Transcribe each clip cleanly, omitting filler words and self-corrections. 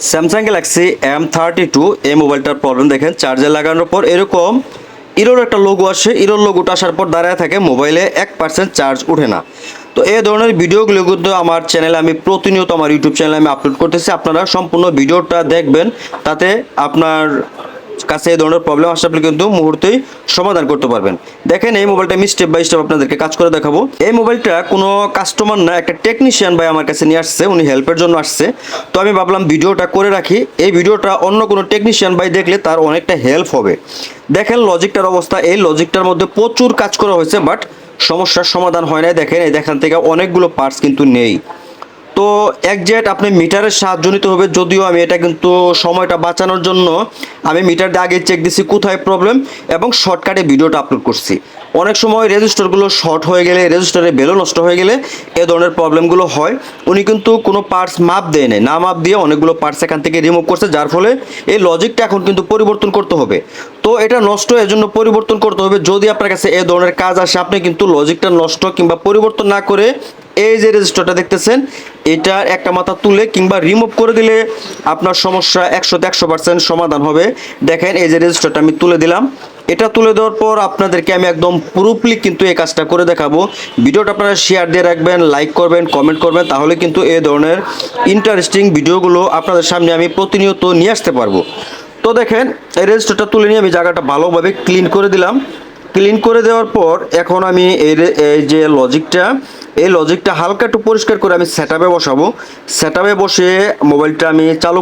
Samsung Galaxy M32 এই মোবাইলটার problem দেখেন, চার্জে লাগানোর পর এরকম ইরোর একটা লোগো আসে। ইরোর লোগোটা আসার পর দাঁড়ায় থাকে, মোবাইলে 1% চার্জ ওঠে না। তো এই ধরনের ভিডিওগুলো কিন্তু আমার চ্যানেলে আমি প্রতিনিয়ত আমার ইউটিউব চ্যানেলে আমি আপলোড করতেছি। আপনারা সম্পূর্ণ ভিডিওটা দেখবেন, তাতে আপনার কাছে এই ধরনের প্রবলেম আসলে কিন্তু মুহূর্তেই সমাধান করতে পারবেন। দেখেন এই মোবাইলটা আমি স্টেপ বাই স্টেপ আপনাদেরকে কাজ করে দেখাবো। এই মোবাইলটা কোনো কাস্টমার না, একটা টেকনিশিয়ান ভাই আমার কাছে নিয়ে আসছে, উনি হেল্পের জন্য আসছে। তো আমি ভাবলাম ভিডিওটা করে রাখি, এই ভিডিওটা অন্য কোনো টেকনিশিয়ান ভাই দেখলে তার অনেকটা হেল্প হবে। দেখেন লজিকটার অবস্থা, এই লজিকটার মধ্যে প্রচুর কাজ করা হয়েছে, বাট সমস্যার সমাধান হয় না। দেখেন এই দেখান থেকে অনেকগুলো পার্টস কিন্তু নেই। তো একজ্যাক্ট আপনি মিটারের সাহায্য নিতে হবে, যদিও আমি এটা কিন্তু সময়টা বাঁচানোর জন্য আমি মিটার দিয়ে আগে চেক দিছি কোথায় প্রবলেম, এবং শর্টকাটে ভিডিওটা আপলোড করছি। অনেক সময় রেজিস্টারগুলো শর্ট হয়ে গেলে, রেজিস্টারের বেলও নষ্ট হয়ে গেলে এ ধরনের প্রবলেমগুলো হয়। উনি কিন্তু কোনো পার্টস মাপ দেয় না, না মাপ দিয়ে অনেকগুলো পার্টস এখান থেকে রিমুভ করছে, যার ফলে এই লজিকটা এখন কিন্তু পরিবর্তন করতে হবে। তো এটা নষ্ট, এর জন্য পরিবর্তন করতে হবে। যদি আপনার কাছে এ ধরনের কাজ আসে, আপনি কিন্তু লজিকটা নষ্ট কিংবা পরিবর্তন না করে এই যে রেজিস্টারটা দেখতেছেন, এটার একটা মাথা তুলে কিংবা রিমুভ করে দিলে আপনার সমস্যা 100% সমাধান হবে। দেখেন এই যে রেজিস্টারটা আমি তুলে দিলাম, এটা তুলে দেওয়ার পর আপনাদেরকে আমি একদম পুরোপুরি কিন্তু এই কাজটা করে দেখাবো। ভিডিওটা আপনারা শেয়ার দিয়ে রাখবেন, লাইক করবেন, কমেন্ট করবেন, তাহলে কিন্তু এই ধরনের ইন্টারেস্টিং ভিডিওগুলো আপনাদের সামনে আমি প্রতিনিয়ত নিয়ে আসতে পারবো। তো দেখেন এই রেজিস্টারটা তুলে নিয়ে আমি জায়গাটা ভালোভাবে ক্লিন করে দিলাম। ক্লিন করে দেওয়ার পর এখন আমি এই যে লজিকটা হালকা একটু পরিষ্কার করে আমি সেটআপে বসাবো। সেটআপে বসে মোবাইলটা আমি চালু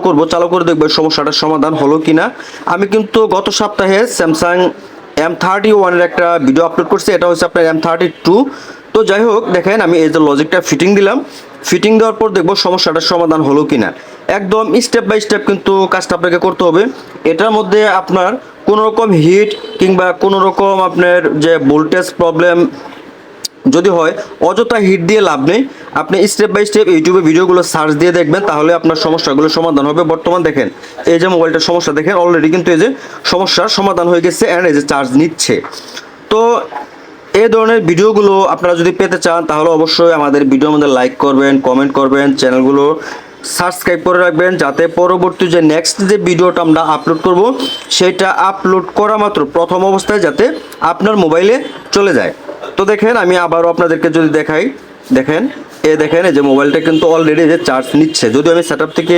করে দেখবো সমস্যাটার সমাধান হলো কিনা। আমি কিন্তু গত সপ্তাহে স্যামসাং M31 এর একটা ভিডিও আপলোড করছি, এটা হচ্ছে আপনার M32। তো যাই হোক, দেখেন আমি এই যে লজিকটা ফিটিং দিলাম, ফিটিং দেওয়ার পর দেখবো সমস্যাটার সমাধান হলো কিনা। একদম স্টেপ বাই স্টেপ কিন্তু কাজটা আপনাকে করতে হবে। এটার মধ্যে আপনার কোনো রকম হিট কিংবা কোনো রকম আপনার যে ভোল্টেজ প্রবলেম যদি হয়, অযথা হিট দিয়ে লাভ নেই। আপনি স্টেপ বাই স্টেপ ইউটিউবে ভিডিওগুলো সার্চ দিয়ে দেখবেন, তাহলে আপনার সমস্যাগুলো সমাধান হবে। বর্তমান দেখেন এই যে মোবাইলটার সমস্যা দেখেন, অলরেডি কিন্তু এই যে সমস্যার সমাধান হয়ে গেছে, অ্যান্ড এই যে চার্জ নিচ্ছে। তো এই ধরনের ভিডিওগুলো আপনারা যদি পেতে চান, তাহলে অবশ্যই আমাদের ভিডিওর মধ্যে লাইক করবেন, কমেন্ট করবেন, চ্যানেলগুলো সাবস্ক্রাইব করে রাখবেন, যাতে পরবর্তী যে নেক্সট যে ভিডিওটা আমরা আপলোড করব, সেটা আপলোড করা মাত্র প্রথম অবস্থায় যাতে আপনার মোবাইলে চলে যায়। তো দেখেন আমি আবারও আপনাদেরকে যদি দেখাই, দেখেন দেখেন এই যে মোবাইলটা কিন্তু অলরেডি যে চার্জ নিচ্ছে, যদিও আমি সেটআপ থেকে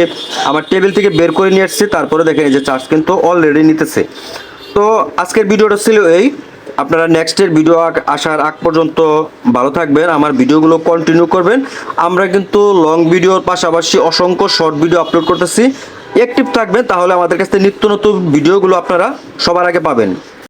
আমার টেবিল থেকে বের করে নিয়ে আসছি, তারপরে দেখেন এই যে চার্জ কিন্তু অলরেডি নিতেছে। তো আজকের ভিডিওটা ছিল এই। আপনারা নেক্সটের ভিডিও আসার আগ পর্যন্ত ভালো থাকবেন, আমার ভিডিওগুলো কন্টিনিউ করবেন। আমরা কিন্তু লং ভিডিওর পাশাপাশি অসংখ্য শর্ট ভিডিও আপলোড করতেছি। অ্যাক্টিভ থাকবেন, তাহলে আমাদের কাছে নিত্য নতুন ভিডিওগুলো আপনারা সবার আগে পাবেন।